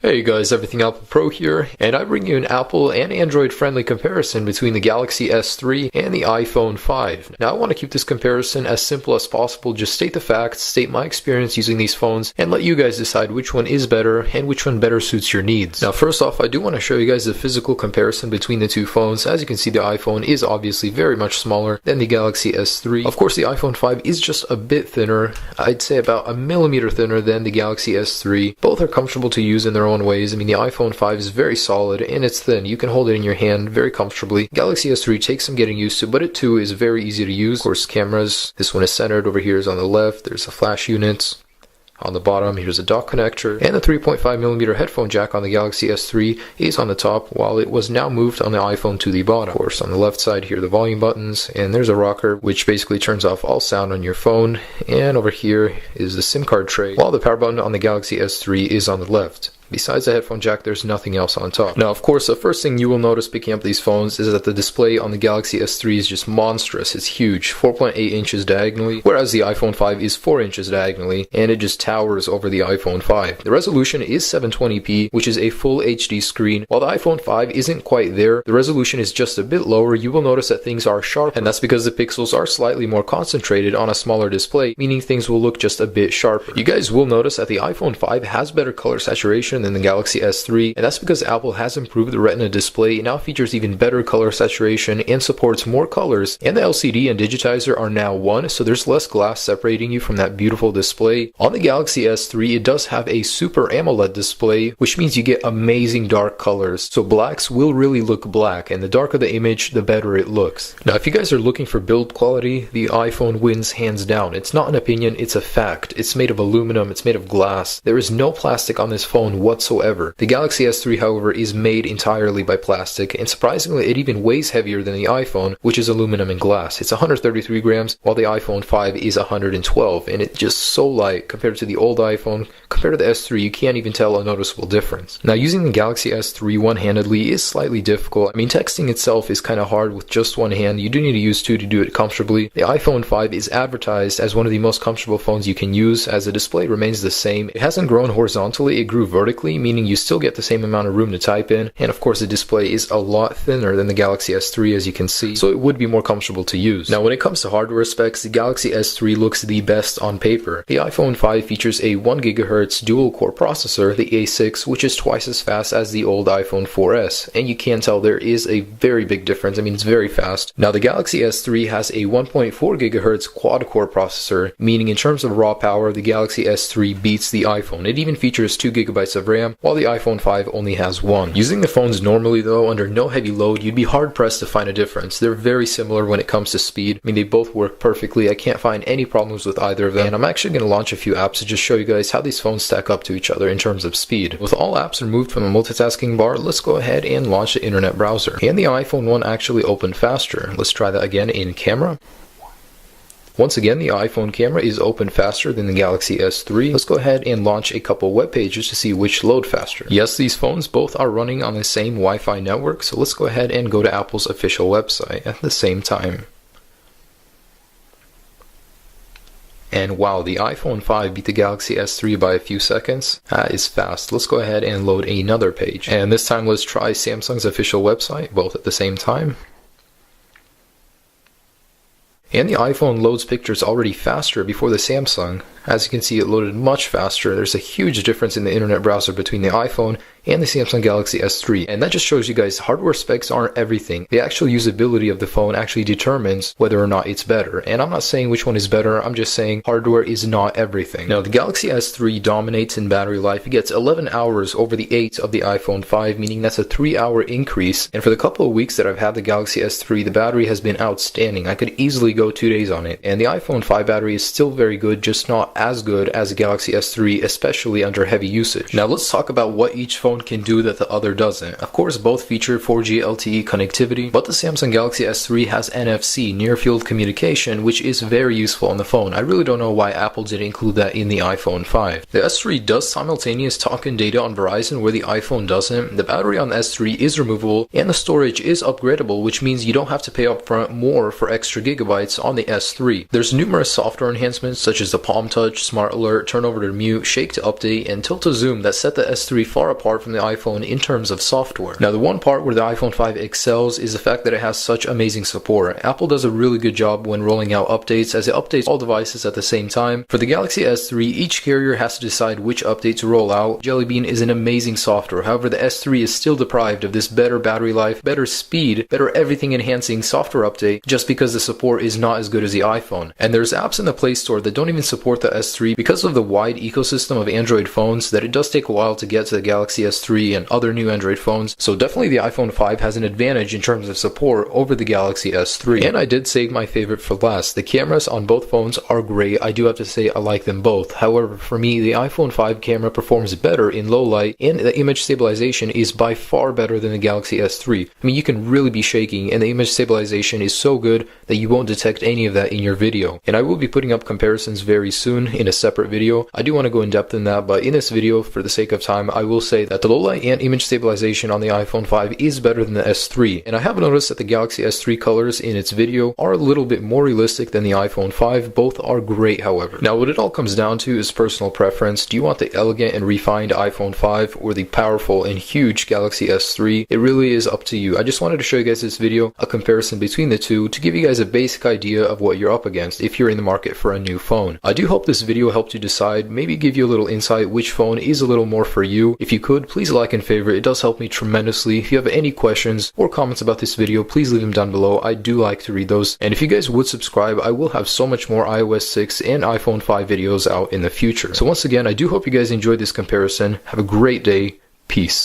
Hey guys, Everything Apple Pro here, and I bring you an Apple and Android friendly comparison between the Galaxy S3 and the iPhone 5. Now I want to keep this comparison as simple as possible, just state the facts, state my experience using these phones, and let you guys decide which one is better and which one better suits your needs. Now first off, I do want to show you guys the physical comparison between the two phones. As you can see, the iPhone is obviously very much smaller than the Galaxy S3. Of course, the iPhone 5 is just a bit thinner, I'd say about a millimeter thinner than the Galaxy S3. Both are comfortable to use in their own ways. I mean, the iPhone 5 is very solid and it's thin. You can hold it in your hand very comfortably. Galaxy S3 takes some getting used to, but it too is very easy to use. Of course, cameras. This one is centered. Over here is on the left. There's a flash unit. On the bottom, here's a dock connector, and the 3.5mm headphone jack on the Galaxy S3 is on the top, while it was now moved on the iPhone to the bottom. Of course, on the left side here are the volume buttons, and there's a rocker, which basically turns off all sound on your phone, and over here is the SIM card tray, while the power button on the Galaxy S3 is on the left. Besides the headphone jack, there's nothing else on top. Now, of course, the first thing you will notice picking up these phones is that the display on the Galaxy S3 is just monstrous. It's huge, 4.8 inches diagonally, whereas the iPhone 5 is 4 inches diagonally, and it just towers over the iPhone 5. The resolution is 720p, which is a full HD screen. While the iPhone 5 isn't quite there, the resolution is just a bit lower. You will notice that things are sharp, and that's because the pixels are slightly more concentrated on a smaller display, meaning things will look just a bit sharper. You guys will notice that the iPhone 5 has better color saturation than the Galaxy S3, and that's because Apple has improved the Retina display. It now features even better color saturation and supports more colors, and the LCD and digitizer are now one, so there's less glass separating you from that beautiful display. On the Galaxy S3, it does have a Super AMOLED display, which means you get amazing dark colors, so blacks will really look black, and the darker the image, the better it looks. Now, if you guys are looking for build quality, the iPhone wins hands down. It's not an opinion, it's a fact. It's made of aluminum, it's made of glass. There is no plastic on this phone whatsoever. The Galaxy S3, however, is made entirely by plastic, and surprisingly, it even weighs heavier than the iPhone, which is aluminum and glass. It's 133 grams, while the iPhone 5 is 112, and it's just so light compared to the old iPhone. Compared to the S3, you can't even tell a noticeable difference. Now, using the Galaxy S3 one-handedly is slightly difficult. I mean, texting itself is kind of hard with just one hand. You do need to use two to do it comfortably. The iPhone 5 is advertised as one of the most comfortable phones you can use, as the display remains the same. It hasn't grown horizontally, it grew vertically, meaning you still get the same amount of room to type in, and of course the display is a lot thinner than the Galaxy S3, as you can see, so it would be more comfortable to use. Now, when it comes to hardware specs, the Galaxy S3 looks the best on paper. The iPhone 5 features a 1GHz dual-core processor, the A6, which is twice as fast as the old iPhone 4S, and you can tell there is a very big difference. I mean, it's very fast. Now, the Galaxy S3 has a 1.4GHz quad-core processor, meaning in terms of raw power, the Galaxy S3 beats the iPhone. It even features 2GB of RAM, while the iPhone 5 only has one. Using the phones normally though, under no heavy load, you'd be hard pressed to find a difference. They're very similar when it comes to speed. I mean, they both work perfectly. I can't find any problems with either of them, and I'm actually going to launch a few apps to just show you guys how these phones stack up to each other in terms of speed. With all apps removed from the multitasking bar, let's go ahead and launch the internet browser. And the iPhone 1 actually opened faster. Let's try that again in camera. Once again, the iPhone camera is open faster than the Galaxy S3. Let's go ahead and launch a couple web pages to see which load faster. Yes, these phones both are running on the same Wi-Fi network, so let's go ahead and go to Apple's official website at the same time. And wow, the iPhone 5 beat the Galaxy S3 by a few seconds. That is fast. Let's go ahead and load another page. And this time let's try Samsung's official website, both at the same time. And the iPhone loads pictures already faster before the Samsung. As you can see, it loaded much faster. There's a huge difference in the internet browser between the iPhone and the Samsung Galaxy S3. And that just shows you guys hardware specs aren't everything. The actual usability of the phone actually determines whether or not it's better. And I'm not saying which one is better, I'm just saying hardware is not everything. Now, the Galaxy S3 dominates in battery life. It gets 11 hours over the 8 of the iPhone 5, meaning that's a 3-hour increase. And for the couple of weeks that I've had the Galaxy S3, the battery has been outstanding. I could easily go 2 days on it. And the iPhone 5 battery is still very good, just not as good as the Galaxy S3, especially under heavy usage. Now let's talk about what each phone can do that the other doesn't. Of course, both feature 4G LTE connectivity, but the Samsung Galaxy S3 has NFC, near field communication, which is very useful on the phone. I really don't know why Apple didn't include that in the iPhone 5. The S3 does simultaneous talk and data on Verizon where the iPhone doesn't. The battery on the S3 is removable, and the storage is upgradable, which means you don't have to pay upfront more for extra gigabytes on the S3. There's numerous software enhancements such as the Palm Touch touch, smart alert, turn over to mute, shake to update, and tilt to zoom that set the S3 far apart from the iPhone in terms of software. Now the one part where the iPhone 5 excels is the fact that it has such amazing support. Apple does a really good job when rolling out updates, as it updates all devices at the same time. For the Galaxy S3, each carrier has to decide which update to roll out. Jelly Bean is an amazing software, however the S3 is still deprived of this better battery life, better speed, better everything enhancing software update just because the support is not as good as the iPhone. And there's apps in the Play Store that don't even support the S3 because of the wide ecosystem of Android phones that it does take a while to get to the Galaxy S3 and other new Android phones. So definitely the iPhone 5 has an advantage in terms of support over the Galaxy S3. And I did save my favorite for last. The cameras on both phones are great. I do have to say I like them both. However, for me, the iPhone 5 camera performs better in low light, and the image stabilization is by far better than the Galaxy S3. I mean, you can really be shaking, and the image stabilization is so good that you won't detect any of that in your video. And I will be putting up comparisons very soon in a separate video. I do want to go in depth in that, but in this video, for the sake of time, I will say that the low light and image stabilization on the iPhone 5 is better than the S3. And I have noticed that the Galaxy S3 colors in its video are a little bit more realistic than the iPhone 5. Both are great, however. Now, what it all comes down to is personal preference. Do you want the elegant and refined iPhone 5 or the powerful and huge Galaxy S3? It really is up to you. I just wanted to show you guys this video, a comparison between the two, to give you guys a basic idea of what you're up against if you're in the market for a new phone. I do hope this video helped you decide, maybe give you a little insight which phone is a little more for you. If you could, please like and favorite. It does help me tremendously. If you have any questions or comments about this video, please leave them down below. I do like to read those. And if you guys would subscribe, I will have so much more iOS 6 and iPhone 5 videos out in the future. So once again, I do hope you guys enjoyed this comparison. Have a great day. Peace.